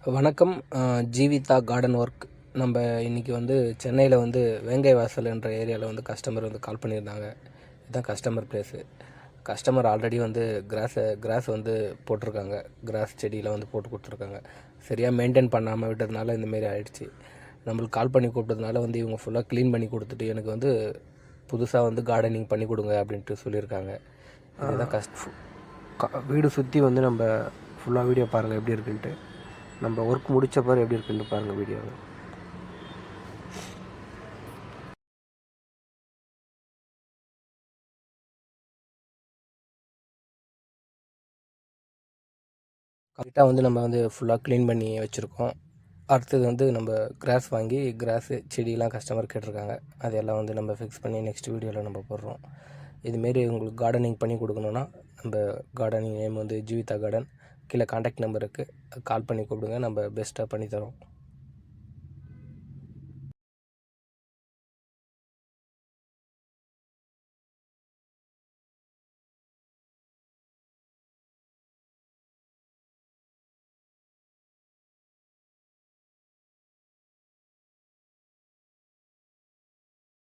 வணக்கம். Jeevitha garden work. நம்ம இன்றைக்கி வந்து சென்னையில் வந்து வேங்கை வாசல் என்ற ஏரியாவில் வந்து கஸ்டமர் வந்து கால் பண்ணியிருந்தாங்க. இதுதான் கஸ்டமர் ப்ளேஸு. கஸ்டமர் ஆல்ரெடி வந்து கிராஸ் வந்து போட்டிருக்காங்க. கிராஸ் செடியில் வந்து போட்டு கொடுத்துருக்காங்க. சரியாக மெயின்டைன் பண்ணாமல் விட்டதுனால இந்தமாரி ஆகிடுச்சு. நம்மளுக்கு கால் பண்ணி கூப்பிட்டதுனால வந்து இவங்க ஃபுல்லாக க்ளீன் பண்ணி கொடுத்துட்டு எனக்கு வந்து புதுசாக வந்து கார்டனிங் பண்ணி கொடுங்க அப்படின்ட்டு சொல்லியிருக்காங்க. இதுதான் வீடு சுற்றி வந்து நம்ம ஃபுல்லாக வீடியோ பாருங்கள் எப்படி இருக்குன்ட்டு. நம்ம ஒர்க் முடித்த பிறகு எப்படி இருக்குன்னு பாருங்கள் வீடியோவில். கரெக்டாக வந்து நம்ம வந்து ஃபுல்லாக க்ளீன் பண்ணி வச்சுருக்கோம். அடுத்தது வந்து நம்ம கிராஸ் வாங்கி செடியெலாம் கஸ்டமர் கேட்டிருக்காங்க. அதையெல்லாம் வந்து நம்ம ஃபிக்ஸ் பண்ணி நெக்ஸ்ட் வீடியோவில் நம்ம போடுறோம். இதுமாரி உங்களுக்கு கார்டனிங் பண்ணி கொடுக்கணுன்னா நம்ம கார்டனிங் நேம் வந்து ஜீவிதா கார்டன். கீழே கான்டாக்ட் நம்பருக்கு கால் பண்ணி கூப்பிடுங்க. நம்ம பெஸ்ட்டாக பண்ணித்தரோம்.